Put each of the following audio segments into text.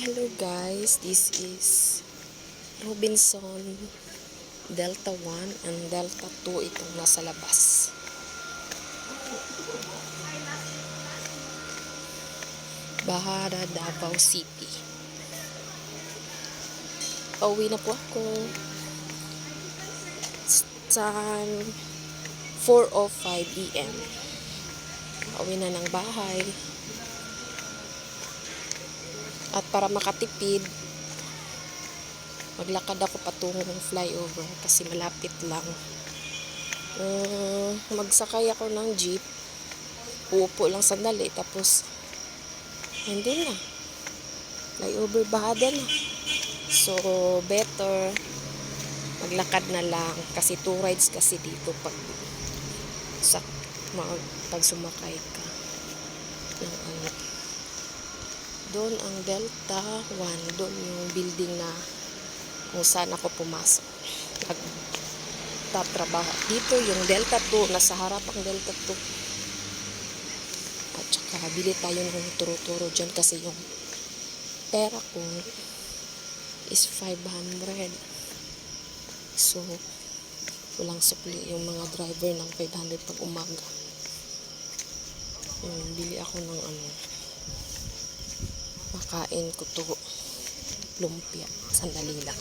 Hello guys, this is Robinson Delta 1 and Delta 2 itong nasa labas. Bahara, Davao City. Pauwi na po ako. It's time 4:05 PM. Pauwi na ng bahay. At para makatipid, maglakad ako patungong flyover kasi malapit lang. Magsakay ako ng jeep, uupo lang sandali, tapos nandun na. Flyover bahada na. So, better maglakad na lang kasi 2 rides kasi dito pag sumakay ka ng ano. Doon ang Delta 1, doon yung building na kung saan ako pumasok. Nagtatrabaho. Dito yung Delta 2, nasa harap ang Delta 2. At saka bili tayo ng turo-turo dyan kasi yung pera ko is 500. So, walang supli yung mga driver ng 500 pag umaga. Bili ako ng ano, makain ko to lumpia. Sandali lang.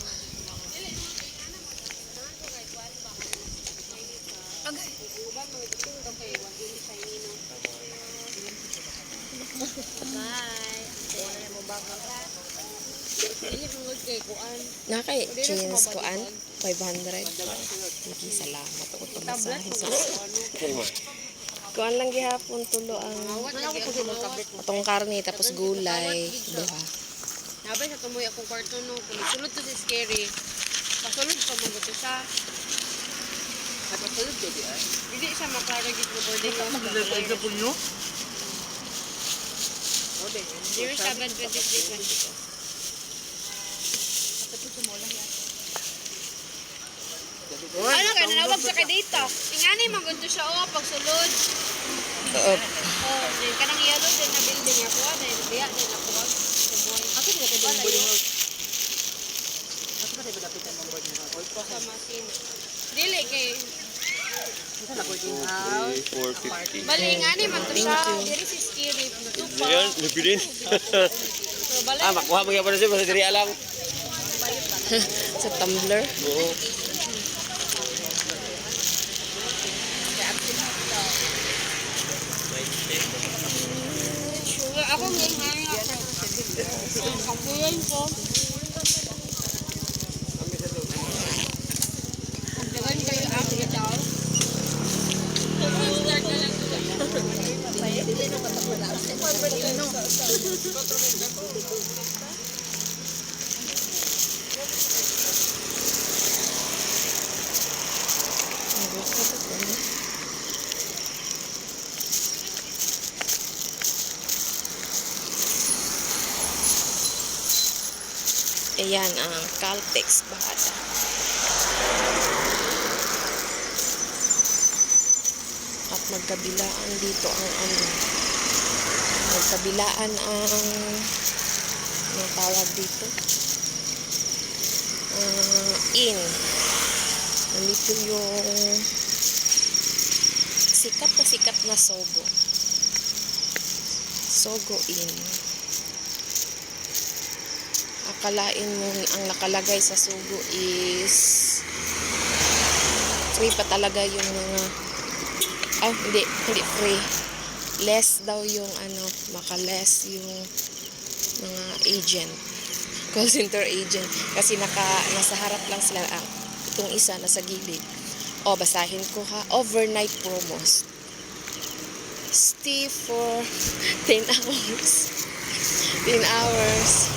Nakay jeans ko an 500. Sige, salamat ako pamasahe sa kuan lang gihapon tulo ang atong karne tapos gulay duha. Nabay sa tumoy akong kwarto no, kung sulod to si Scary. Pasulod pa mo to siya. Ay pasulod jadi ay. Hindi siya makaragit mo boarding house. Magdala sa punyo. Ode, 07-23-22. Ano ka nanawag sa kay data? Ingani magunto siya oh pagsulod. Oh, din kanang yellow din na building ako, din biya din ako. Ako din ka ba layo? Ako ba tayo dapat ang boarding house? Sa machine. Dili kay Isa na boarding house. 450. bali ingani man to siya. Diri si Scary tupa. Yan, nagpilin. So bali. Makuha mo yan pa na siya, basta diri alang. Sa tumbler. Oo. Ako ngayon ako. Kakuyan ko. Pagdagan kayo ako ito. Start na lang ito. Ayan ang Caltex Bahada. At magkabilaan dito ang ano. Magkabilaan ang anong tawag dito? Inn. Nandito yung sikat na Sogo. Sogo Inn. Akalain mo ang nakalagay sa Sogo is free pa talaga yung mga hindi free, less daw yung ano, maka-less yung mga agent, call center agent kasi nasa harap lang sila. Itong isa nasa gilid. Basahin ko ha. Overnight promos, stay for 10 hours 10 hours,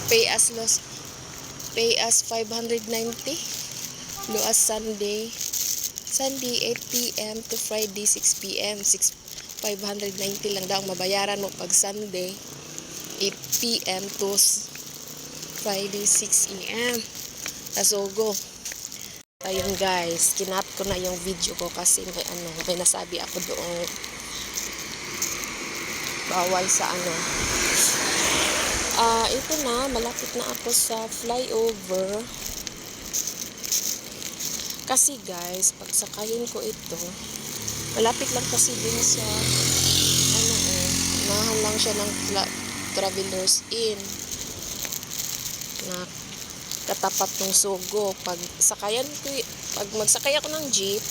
pay as 590, Luas Sunday 8 PM to Friday 6 PM. 590 lang daw mabayaran mo pag Sunday 8 PM to Friday 6 AM. Tasogo. Ayun guys, kinat ko na yung video ko kasi may nasabi ako doong bawal sa Ito na, malapit na ako sa flyover. Kasi guys, pag sakayin ko ito, malapit lang kasi din sa, unahan lang siya ng Travelers Inn. Na katapat ng Sogo. Pag magsakay ako ng jeep,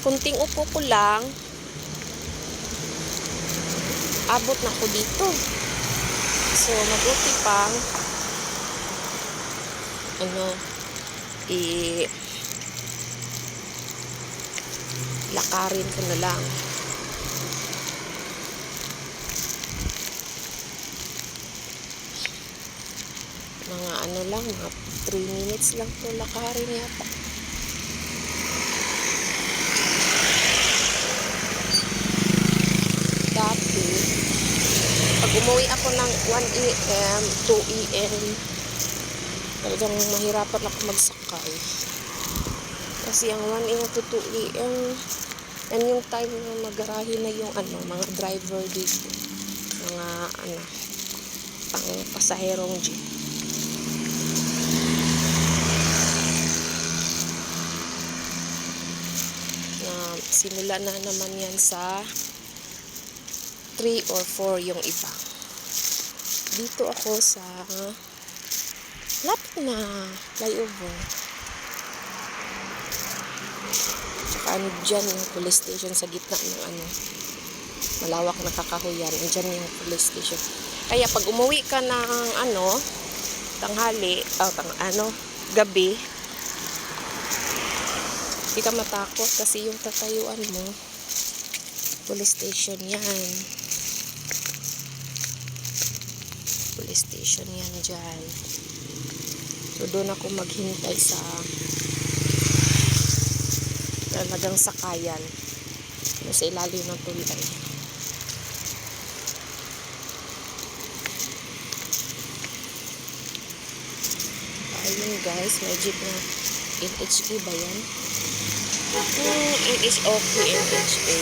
kunting upo ko lang, abot na ako dito. So, mabuti pang lakarin ko na lang. Mga 3 minutes lang to lakarin yata. Dati, pag umuwi ako ng 1 AM, 2 AM, talagang mahirapan ako magsakay. Kasi ang 1 AM to 2 AM, yan yung time na magarahe na yung mga driver dito. Mga pang pasaherong jeep. Simula na naman yan sa 3 or 4 yung iba. Dito ako sa lapit na flyover. Tsaka dyan yung police station sa gitna ng malawak na kakahuyan. Dyan yung police station. Kaya pag umuwi ka ng tanghali, gabi, hindi ka matakot kasi yung tatayuan mo, police station yan. Police station yan dyan. So, doon ako maghintay sa talagang sakayan. Sa ilalim ng tulay. Ayun guys, may jeep na NHA ba yan? It is okay NHA.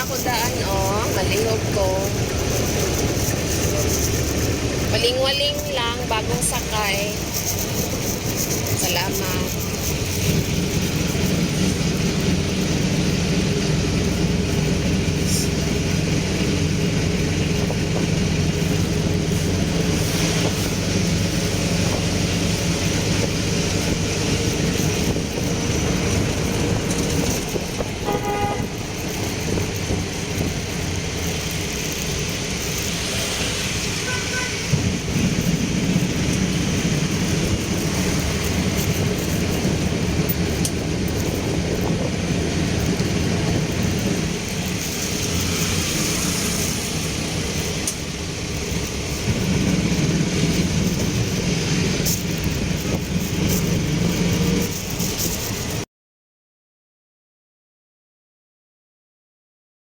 Ako daan, malihog ko. Waling-waling lang, bagong sakay. Salamat.